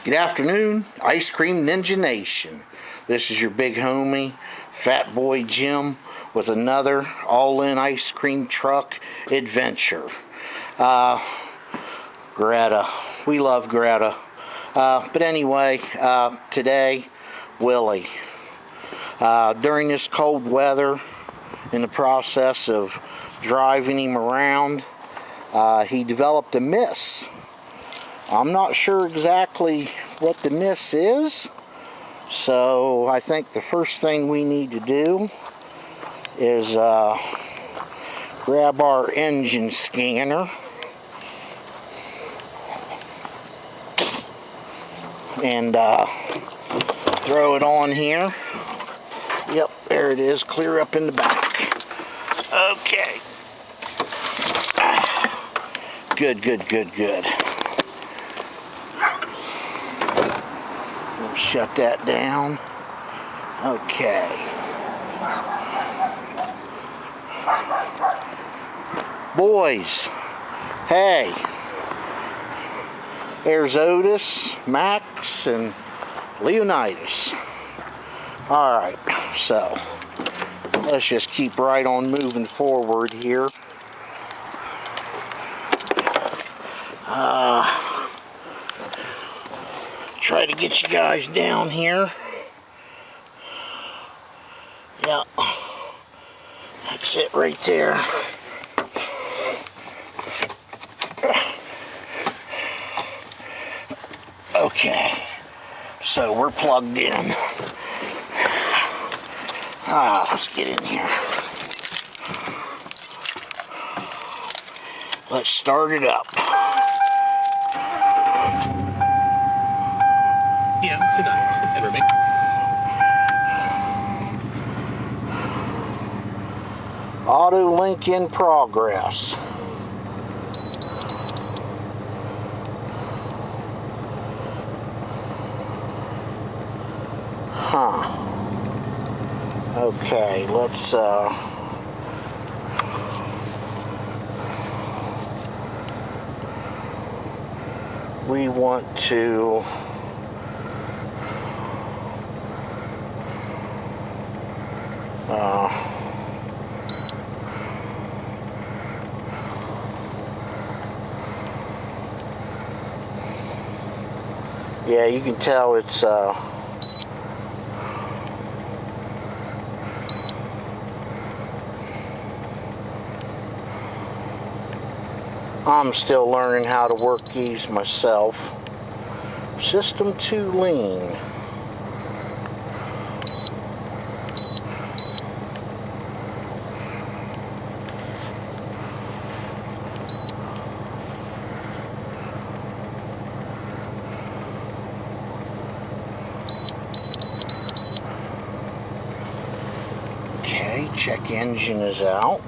Good afternoon, Ice Cream Ninja Nation. This is your big homie, Fat Boy Jim, with another all-in ice cream truck adventure. Greta, we love Greta. But anyway, today, Willie. During this cold weather, in the process of driving him around, he developed a miss. I'm not sure exactly what the miss is, so I think the first thing we need to do is grab our engine scanner and throw it on here. Yep, there it is, clear up in the back. Okay. Good. We'll shut that down. Okay. Boys, hey, there's Otis, Max, and Leonidas. Alright, so let's just keep right on moving forward here. Try to get you guys down here. Yeah, that's it right there. Okay, so we're plugged in. Let's get in here. Let's start it up. PM tonight and remain. Auto link in progress. Okay, let's we want to yeah, you can tell it's I'm still learning how to work these myself. System 2 lean. Okay, check engine is out.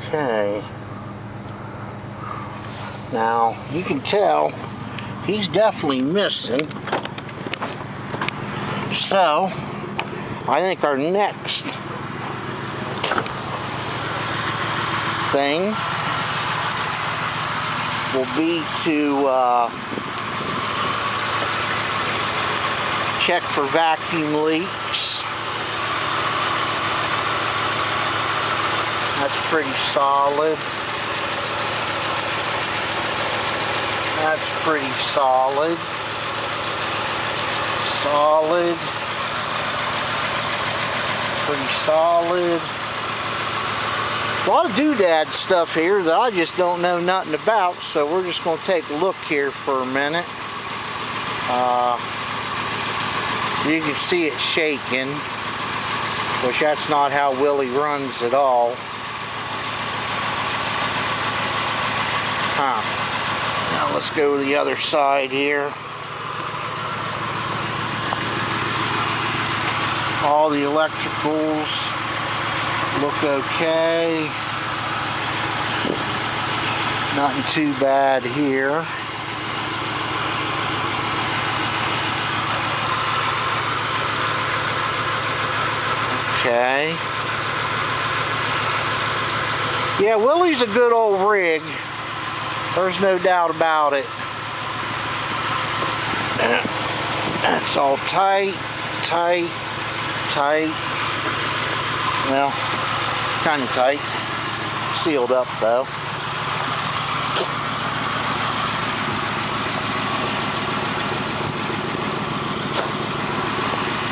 Okay, now you can tell he's definitely missing, so I think our next thing will be to check for vacuum leaks. That's pretty solid. That's pretty solid. Solid. Pretty solid. A lot of doodad stuff here that I just don't know nothing about, so we're just going to take a look here for a minute. You can see it shaking, which that's not how Willie runs at all. Now let's go to the other side here. All the electricals look okay. Nothing too bad here. Okay. Yeah, Willie's a good old rig. There's no doubt about it. It's all tight, tight, tight. Well, kind of tight. Sealed up though.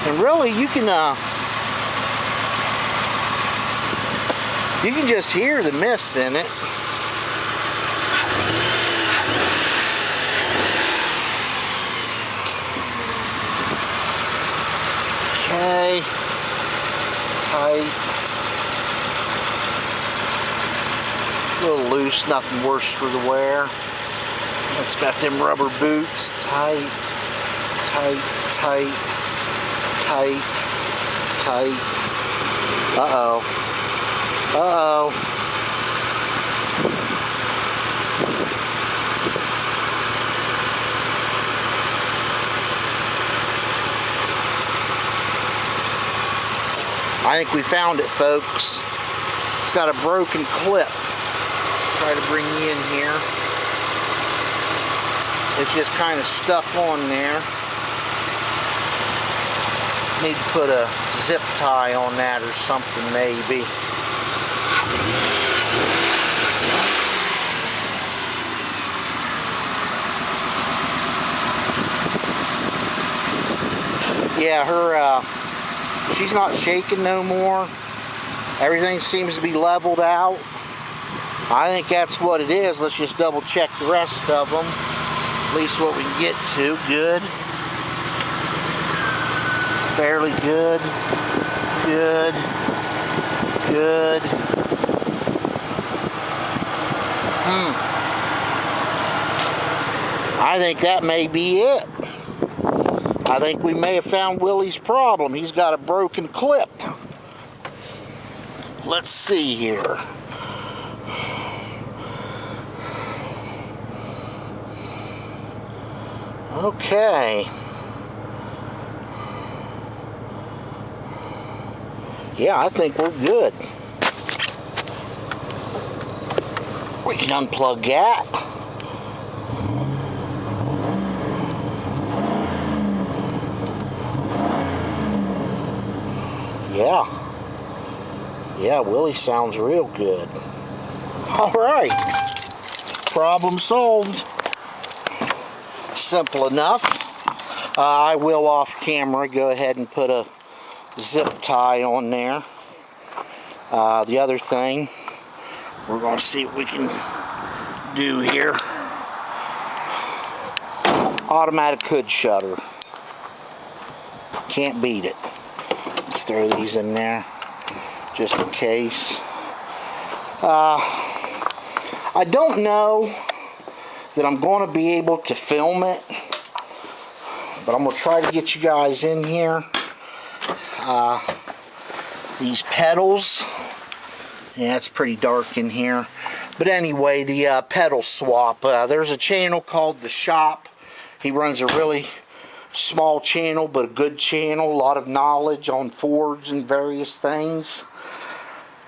And really, you can just hear the mist in it. Okay, tight, a little loose, nothing worse for the wear. It's got them rubber boots, tight, tight, tight, tight, tight. Uh-oh, uh-oh. I think we found it, folks. It's got a broken clip. Try to bring you in here. It's just kind of stuck on there. Need to put a zip tie on that or something maybe. Yeah, she's not shaking no more. Everything seems to be leveled out. I think that's what it is. Let's just double check the rest of them. At least what we can get to. Good. Fairly good. Good. Good. I think that may be it. I think we may have found Willie's problem. He's got a broken clip. Let's see here. Okay. Yeah, I think we're good. We can unplug that. Yeah, Willie sounds real good. All right, problem solved. Simple enough. I will off camera go ahead and put a zip tie on there. The other thing, we're going to see what we can do here. Automatic hood shutter. Can't beat it. Let's throw these in there just in case. I don't know that I'm going to be able to film it, but I'm going to try to get you guys in here. These pedals, yeah, it's pretty dark in here, but anyway, the pedal swap, there's a channel called The Shop. He runs a really small channel, but a good channel, a lot of knowledge on Fords and various things.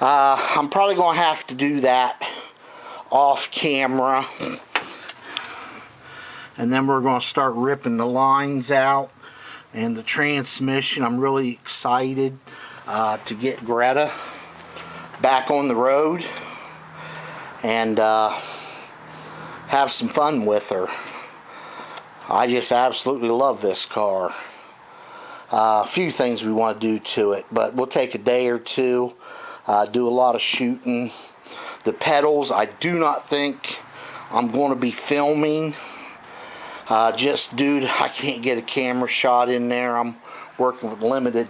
I'm probably going to have to do that off camera, and then we're going to start ripping the lines out and the transmission. I'm really excited to get Greta back on the road and have some fun with her. I just absolutely love this car. A few things we want to do to it, but we'll take a day or two, do a lot of shooting. The pedals, I do not think I'm going to be filming. Just dude, I can't get a camera shot in there. I'm working with limited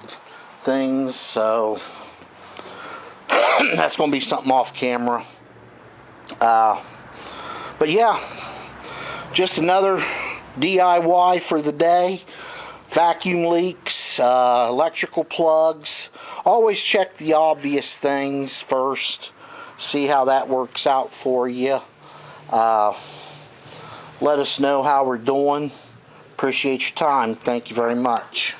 things, so that's going to be something off camera. But yeah, just another DIY for the day. Vacuum leaks, electrical plugs. Always check the obvious things first. See how that works out for you. Let us know how we're doing. Appreciate your time. Thank you very much.